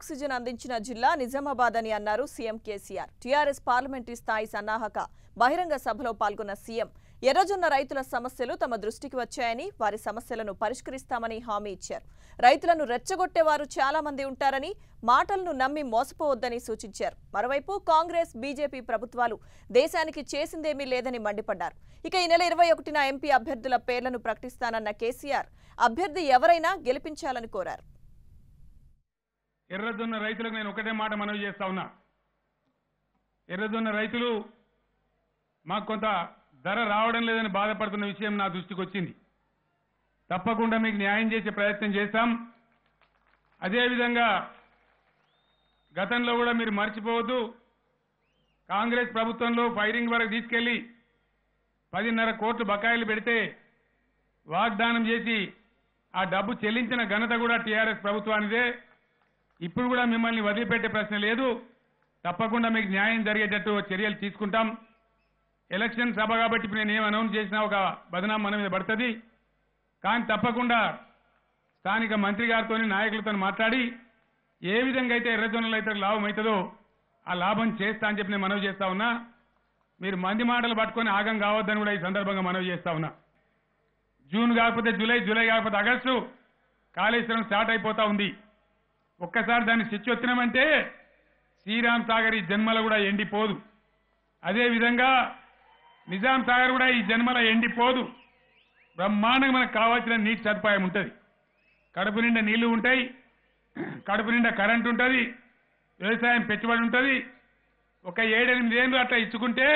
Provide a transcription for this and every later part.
Oxygen అందించిన జిల్లా నిజామాబాద్ అని అన్నారు సీఎం కేసీఆర్. టీఆర్ఎస్ పార్లమెంటరీ స్థాయి సన్నాహక బహిరంగ సభలో పాల్గొన్న సీఎం ఎర్రజొన్న రైతుల సమస్యలు తమ దృష్టికి వచ్చాయని, వారి సమస్యలను పరిష్కరిస్తామని హామీ ఇచ్చారు. రైతులను రెచ్చగొట్టేవారు చాలా మంది ఉంటారని, మాటలను నమ్మి మోసపోవద్దని సూచించారు. మరోవైపు కాంగ్రెస్, బీజేపీ ప్రభుత్వాలు దేశానికి చేసిందేమీ లేదని మండిపడ్డారు. ఇక ఈ నెల 21న ఎంపీ అభ్యర్థుల పేర్లను ప్రకటిస్తానన్న కేసీఆర్ అభ్యర్థి ఎవరైనా గెలిపించాలని కోరారు. ఎర్రజొన్న రైతులకు నేను ఒకటే మాట మనవి చేస్తా ఉన్నా. ఎర్రజొన్న రైతులు మాకు కొంత ధర రావడం లేదని బాధపడుతున్న విషయం నా దృష్టికి వచ్చింది. తప్పకుండా మీకు న్యాయం చేసే ప్రయత్నం చేస్తాం. అదేవిధంగా గతంలో కూడా మీరు మర్చిపోవద్దు, కాంగ్రెస్ ప్రభుత్వంలో ఫైరింగ్ వరకు తీసుకెళ్లి 10.5 కోట్లు బకాయిలు పెడితే వాగ్దానం చేసి ఆ డబ్బు చెల్లించిన ఘనత కూడా టీఆర్ఎస్ ప్రభుత్వానిదే. ఇప్పుడు కూడా మిమ్మల్ని వదిలిపెట్టే ప్రశ్న లేదు. తప్పకుండా మీకు న్యాయం జరిగేటట్టు చర్యలు తీసుకుంటాం. ఎలక్షన్ సభ కాబట్టి ఇప్పుడు నేను ఏం అనౌన్స్ చేసినా ఒక బదనాం మన మీద పడుతుంది. కానీ తప్పకుండా స్థానిక మంత్రి గారితో, నాయకులతో మాట్లాడి ఏ విధంగా అయితే ఎర్రజొన్నలు అయితే లాభం అవుతుందో ఆ లాభం చేస్తా అని చెప్పి నేను మనవి చేస్తా ఉన్నా. మీరు మంది మాటలు పట్టుకొని ఆగం కావద్దని కూడా ఈ సందర్భంగా మనవి చేస్తా ఉన్నా. జూన్ కాకపోతే జూలై, జూలై కాకపోతే ఆగస్టు కాళేశ్వరం స్టార్ట్ అయిపోతా ఉంది. ఒక్కసారి దాన్ని స్విచ్ వచ్చినామంటే శ్రీరామ్ సాగర్ ఈ జన్మల కూడా ఎండిపోదు. అదేవిధంగా నిజాం సాగర్ కూడా ఈ జన్మల ఎండిపోదు. బ్రహ్మాండంగా మనకు కావాల్సిన నీటి సదుపాయం ఉంటుంది. కడుపు నిండా నీళ్లు ఉంటాయి, కడుపు నిండా కరెంట్ ఉంటుంది, వ్యవసాయం పెట్టుబడి ఉంటుంది. ఒక 7-8 ఏళ్ళు అట్లా ఇచ్చుకుంటే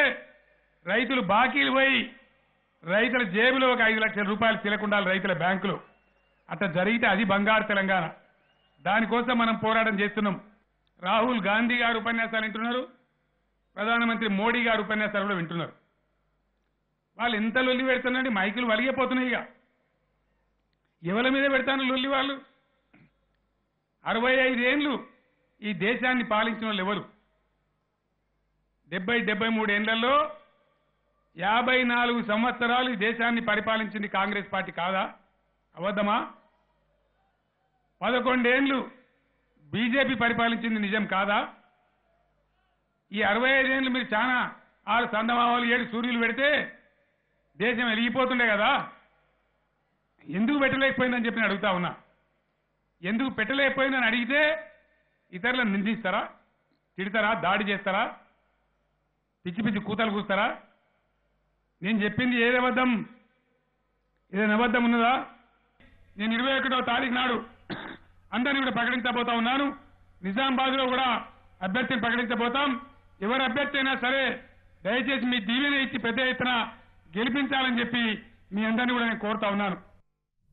రైతులు బాకీలు పోయి రైతుల జేబులో ఒక 5 లక్షల రూపాయలు తిలకుండాలి రైతుల బ్యాంకులో. అట్లా జరిగితే అది బంగారు తెలంగాణ. దానికోసం మనం పోరాటం చేస్తున్నాం. రాహుల్ గాంధీ గారు ఉపన్యాసాలు వింటున్నారు, ప్రధానమంత్రి మోడీ గారు ఉపన్యాసాలు కూడా వింటున్నారు. వాళ్ళు ఎంత లొల్లి పెడుతున్నారండి, మైకులు వలిగిపోతున్నాయి. ఇక ఎవరి మీద పెడతాను లొల్లి? వాళ్ళు 65 ఏళ్ళు ఈ దేశాన్ని పాలించిన వాళ్ళు ఎవరు? 70-73 ఏళ్లలో 54 సంవత్సరాలు ఈ దేశాన్ని పరిపాలించింది కాంగ్రెస్ పార్టీ కాదా? అబద్ధమా? 11 ఏళ్లు బీజేపీ పరిపాలించింది నిజం కాదా? ఈ 65 ఏళ్ళు మీరు చాలా 6 చందమామలు 7 సూర్యులు పెడితే దేశం వెలిగిపోతుండే కదా. ఎందుకు పెట్టలేకపోయిందని చెప్పి నేను అడుగుతా ఉన్నా. ఎందుకు పెట్టలేకపోయిందని అడిగితే ఇతరులను నిందిస్తారా, తిడతారా, దాడి చేస్తారా, పిచ్చి పిచ్చి కూతలు కూస్తారా? నేను చెప్పింది ఏది అబద్ధం, ఏదైనా అబద్ధం ఉన్నదా? నేను 21వ తారీఖు నాడు అందరినీ కూడా ప్రకటించబోతా ఉన్నాను. నిజామాబాద్ లో కూడా అభ్యర్థిని ప్రకటించబోతాం. ఎవరు అభ్యర్థి అయినా సరే దయచేసి మీ దీవెన ఇచ్చి పెద్ద ఎత్తున గెలిపించాలని చెప్పి మీ అందరినీ కూడా నేను కోరుతా ఉన్నాను.